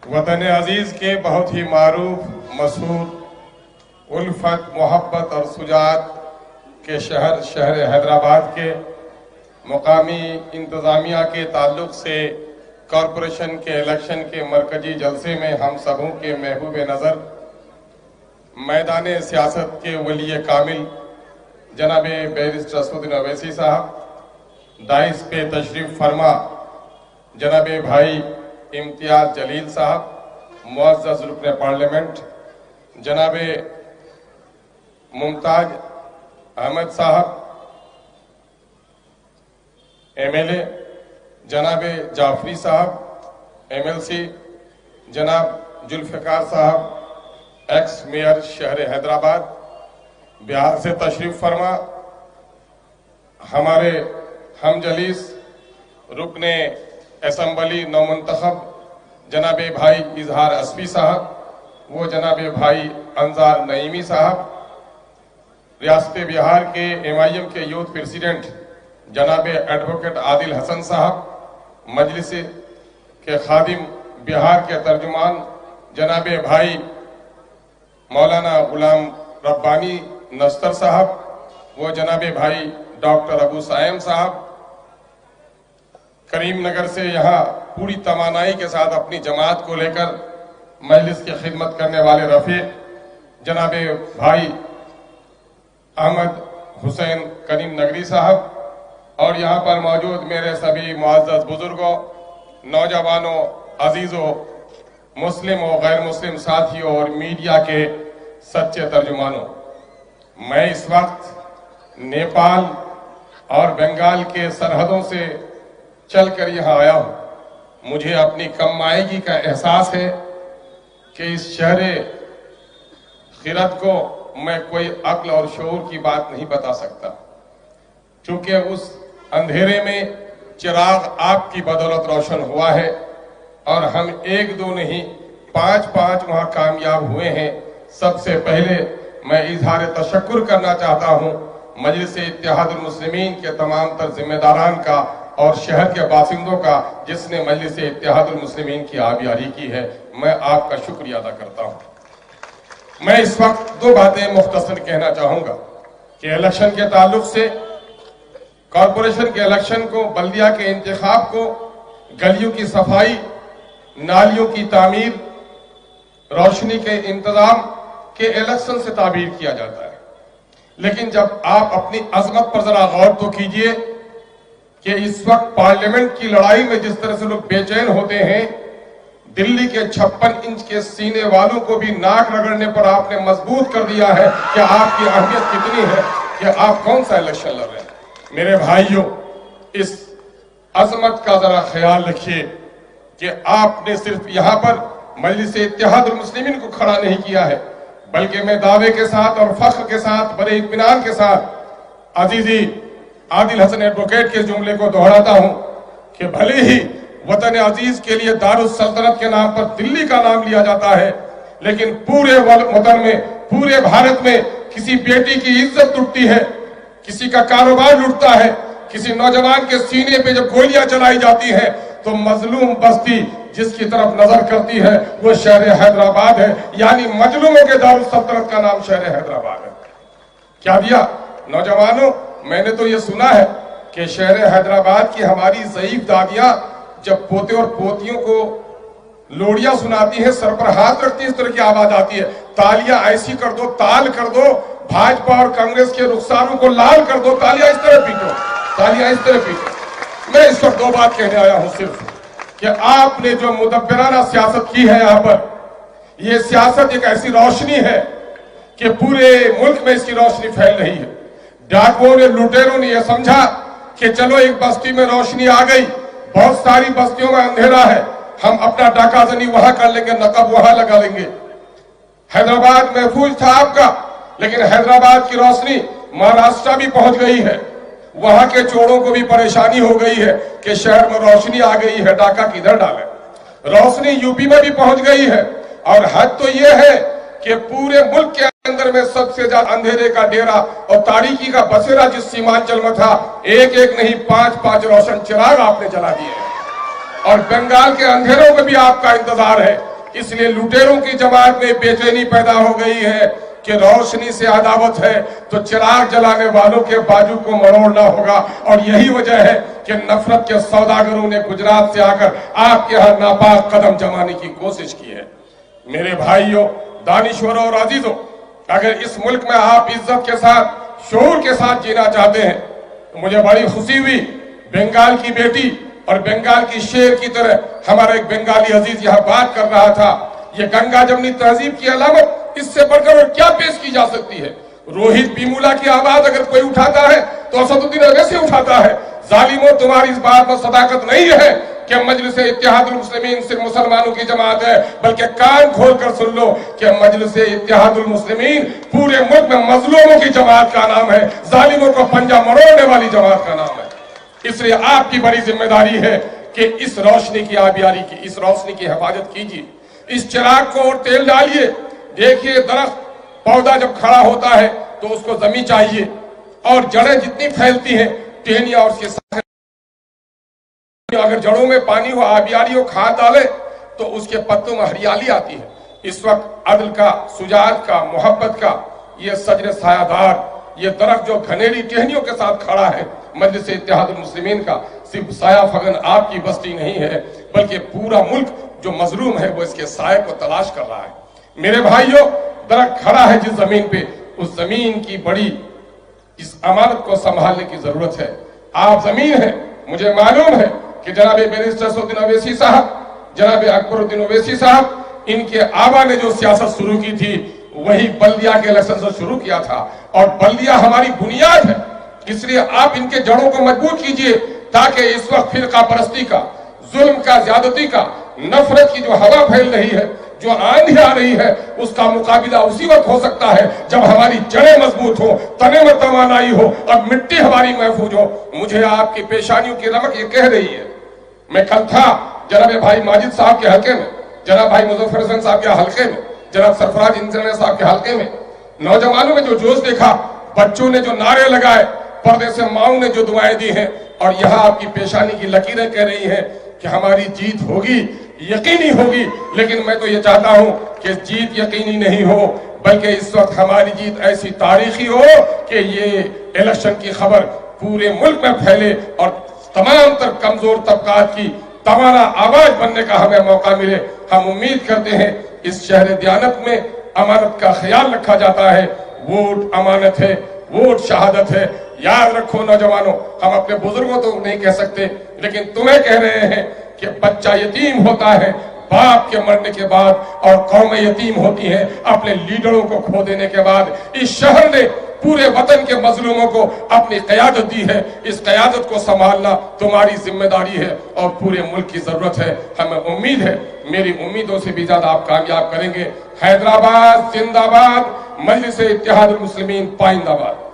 वतन अजीज के बहुत ही मारूफ मशहूर उल्फत मोहब्बत और सुजात के शहर हैदराबाद के मुकामी इंतज़ामिया के ताल्लुक़ से कॉरपोरेशन के इलेक्शन के मरकजी जलसे में हम सबों के महबूब नज़र मैदान सियासत के वली कामिल जनाब बैरिस्टर असदुद्दीन अवैसी साहब, दाइस पे तशरीफ़ फरमा जनाब भाई इम्तियाज़ जलील साहब, मुअज़्ज़ज़ रुकन पार्लियामेंट जनाब मुमताज अहमद साहब, MLA जनाब जाफरी साहब, MLC जनाब जुल्फ़िकार साहब, एक्स मेयर शहर हैदराबाद, बिहार से तशरीफ़ फरमा हमारे हम जलीस रुकने असम्बली नौमंतखब जनाब भाई इजहार अस्फी साहब, वो जनाब भाई अंजार नईमी साहब, रियासत बिहार के MIM के यूथ प्रेसिडेंट जनाब एडवोकेट आदिल हसन साहब, मजलिस के खादिम बिहार के तर्जुमान जनाब भाई मौलाना गुलाम रब्बानी नस्तर साहब, वो जनाब भाई डॉक्टर अबू सायम साहब, करीम नगर से यहाँ पूरी तवानाई के साथ अपनी जमात को लेकर मजलिस की खिदमत करने वाले रफीक जनाब भाई अहमद हुसैन करीम नगरी साहब, और यहाँ पर मौजूद मेरे सभी मुअज़्ज़ज़ बुजुर्गों, नौजवानों, अजीज़ों, मुस्लिम और गैर मुस्लिम साथियों और मीडिया के सच्चे तर्जुमानों, मैं इस वक्त नेपाल और बंगाल के सरहदों से चलकर यहाँ आया हूँ। मुझे अपनी कम आयगी का एहसास है कि इस शहर खिरत को मैं कोई अक्ल और शऊर की बात नहीं बता सकता, क्योंकि उस अंधेरे में चिराग आपकी बदौलत रोशन हुआ है और हम एक दो नहीं 5-5 वहाँ कामयाब हुए हैं। सबसे पहले मैं इजहार तशक्कुर करना चाहता हूँ मजलिस इत्तेहादुल मुस्लिमीन के तमाम तर जिम्मेदारान का और शहर के बासिंदों का, जिसने मजलिस इत्तेहादुल मुस्लिमीन की आबियारी की है। मैं आपका शुक्रिया अदा करता हूँ। मैं इस वक्त 2 बातें मुख्तसर कहना चाहूँगा कि इलेक्शन के ताल्लुक से, कॉरपोरेशन के इलेक्शन को, बल्दिया के इंतखाब को, गलियों की सफाई, नालियों की तामीर, रोशनी के इंतजाम के इलेक्शन से ताबीर किया जाता है। लेकिन जब आप अपनी अजमत पर जरा गौर तो कीजिए कि इस वक्त पार्लियामेंट की लड़ाई में जिस तरह से लोग बेचैन होते हैं, दिल्ली के 56 इंच के सीने वालों को भी नाक रगड़ने पर आपने मजबूत कर दिया है कि आपकी अहमियत कितनी है, कि आप कौन सा इलेक्शन लड़ रहे हैं। मेरे भाइयों, इस अजमत का जरा ख्याल रखिए कि आपने सिर्फ यहाँ पर मजलिस इत्तेहादुल मुस्लिमीन को खड़ा नहीं किया है, बल्कि मैं दावे के साथ और फख्र के साथ, बड़े इत्मीनान के साथ अजीजी आदिल हसन एडवोकेट के जुमले को दोहराता हूं कि भले ही वतन अजीज के लिए दारुस सल्तनत के नाम पर दिल्ली का नाम लिया जाता है, लेकिन पूरे वतन में, पूरे भारत में किसी बेटी की इज्जत टूटती है, किसी का कारोबार लुटता है, किसी नौजवान के सीने पे जब गोलियां चलाई जाती हैं, तो मजलूम बस्ती जिसकी तरफ नजर करती है वो शहर हैदराबाद है। यानी मजलूमों के दारुल सल्तनत का नाम शहर हैदराबाद है। क्या दिया नौजवानों, मैंने तो ये सुना है कि शहर हैदराबाद की हमारी ज़ईफ दादियां जब पोते और पोतियों को लोरियां सुनाती हैं, सर पर हाथ रखती है, इस तरह की आवाज आती है, तालियां ऐसी कर दो, ताल कर दो, भाजपा और कांग्रेस के रुखसारों को लाल कर दो, तालियां इस तरह पीटो, तालियां इस तरह पीटो। मैं इस वक्त 2 बात कहने आया हूं सिर्फ कि आपने जो मुदब्बिराना सियासत की है यहाँ पर, ये सियासत एक ऐसी रोशनी है कि पूरे मुल्क में इसकी रोशनी फैल रही है। डाकुओं ने, लुटेरों ने यह समझा कि चलो एक बस्ती में रोशनी आ गई, बहुत सारी बस्तियों में अंधेरा है, हम अपना डाकाजनी वहां कर लेंगे, नकब वहां लगा लेंगे। हैदराबाद महफूज था आपका, लेकिन हैदराबाद की रोशनी महाराष्ट्र भी पहुंच गई है, वहां के चोरों को भी परेशानी हो गई है कि शहर में रोशनी आ गई है, डाका किधर डालें। रोशनी यूपी में भी पहुंच गई है, और हद तो यह है कि पूरे मुल्क के अंदर में सबसे ज्यादा अंधेरे का डेरा और तारीकी का बसेरा जिस सीमांचल में था, एक एक नहीं 5-5 रोशन चिराग आपने जला दिए हैं। और बंगाल के अंधेरों में भी आपका इंतजार है اس لیے لٹیروں کی جماعت میں بے چینی پیدا ہو گئی ہے کہ روشنی سے عداوت ہے تو چراغ جلانے والوں کے بازو کو مروڑنا ہوگا، اور یہی وجہ ہے کہ نفرت کے سوداگروں نے گجرات سے آ کر آپ کے ہاں ناپاک قدم جمانے کی کوشش کی ہے۔ میرے بھائیوں، دانشوروں اور عزیزوں، اگر اس ملک میں آپ عزت کے ساتھ، شعور کے ساتھ جینا چاہتے ہیں تو مجھے بڑی خوشی ہوئی، بنگال کی بیٹی اور بنگال کی شیر کی طرح ہمارا ایک بنگالی عزیز یہاں بات کر رہا تھا۔ یہ گنگا جمنی تہذیب کی علامت اس سے بڑھ کر اور کیا پیش کی جا سکتی ہے؟ روہت بیمولا کی آواز اگر کوئی اٹھاتا ہے تو اسد الدین اویسی اٹھاتا ہے۔ ظالموں، تمہاری اس بات میں صداقت نہیں ہے کہ مجلس اتحاد المسلمین صرف مسلمانوں کی جماعت ہے، بلکہ کان کھول کر سن لو کہ مجلس اتحاد المسلمین پورے ملک میں مظلوموں کی جماعت کا نام ہے، ظالموں کو پنجہ مروڑنے والی جماعت کا نام ہے۔ اس لیے آپ کی بڑی ذمہ داری ہے کہ اس روشنی کی آبیاری کی، اس روشنی کی حفاظت کیجیے، اس چراغ کو اور تیل ڈالیے۔ دیکھیے، درخت پودا جب کھڑا ہوتا ہے تو اس کو زمین چاہیے، اور جڑیں جتنی پھیلتی ہیں، ٹہنیاں اور اس کے ساتھ اگر جڑوں میں پانی ہو، آبیاری ہو، کھاد ڈالے تو اس کے پتوں میں ہریالی آتی ہے۔ اس وقت عدل کا، شجاعت کا، محبت کا یہ سجر سایہ دار، یہ درخت جو گھنیری ٹہنیوں کے ساتھ کھڑا ہے، مجلس اتحاد المسلمین کا، صرف سایہ فگن آپ کی بستی نہیں ہے، بلکہ پورا ملک جو مظلوم ہے وہ اس کے سائے کو تلاش کر رہا ہے۔ میرے بھائیوں، درخت کھڑا ہے جس زمین پہ، اس زمین کی بڑی اس امانت کو سنبھالنے کی ضرورت ہے۔ آپ زمین ہیں، مجھے معلوم ہے کہ جناب بیرسٹر اسد الدین اویسی صاحب، جناب اکبر الدین اویسی صاحب، ان کے آبا نے جو سیاست شروع کی تھی وہی بلدیہ کے الیکشن سے شروع کیا تھا، اور بلدیہ ہماری بنیاد ہے۔ اس لیے آپ ان کے جڑوں کو مضبوط کیجئے تاکہ اس وقت فرقہ پرستی کا، ظلم کا، زیادتی کا، نفرت کی جو ہوا پھیل رہی ہے، جو آندھی آ رہی ہے، اس کا مقابلہ اسی وقت ہو سکتا ہے جب ہماری جڑیں مضبوط ہو، تنے میں توانائی ہو اور مٹی ہماری محفوظ ہو۔ مجھے آپ کی پیشانیوں کی رمق یہ کہہ رہی ہے۔ میں کل تھا جناب بھائی ماجد صاحب کے حلقے میں، جناب بھائی مظفر حسین صاحب کے حلقے میں، جناب سرفراز انجینئر صاحب کے حلقے میں، نوجوانوں میں جو جوش دیکھا، بچوں نے جو نعرے لگائے، پردے سے ماؤں نے جو دعائیں دی ہیں، اور یہاں آپ کی پیشانی کی لکیریں کہہ رہی ہیں کہ ہماری جیت ہوگی، یقینی ہوگی۔ لیکن میں تو یہ چاہتا ہوں کہ جیت یقینی نہیں ہو، بلکہ اس وقت ہماری جیت ایسی تاریخی ہو کہ یہ الیکشن کی خبر پورے ملک میں پھیلے اور تمام تر کمزور طبقات کی توانا آواز بننے کا ہمیں موقع ملے۔ ہم امید کرتے ہیں اس شہر دیانت میں امانت کا خیال رکھا جاتا ہے۔ ووٹ امانت ہے، ووٹ شہادت ہے۔ یاد رکھو نوجوانوں، ہم اپنے بزرگوں تو نہیں کہہ سکتے، لیکن تمہیں کہہ رہے ہیں کہ بچہ یتیم ہوتا ہے باپ کے مرنے کے بعد، اور قومیں یتیم ہوتی ہیں اپنے لیڈروں کو کھو دینے کے بعد۔ اس شہر نے پورے وطن کے مظلوموں کو اپنی قیادت دی ہے، اس قیادت کو سنبھالنا تمہاری ذمہ داری ہے اور پورے ملک کی ضرورت ہے۔ ہمیں امید ہے، میری امیدوں سے بھی زیادہ آپ کامیاب کریں گے۔ حیدرآباد زندہ باد، مجلس اتحاد المسلمین پائندہ باد۔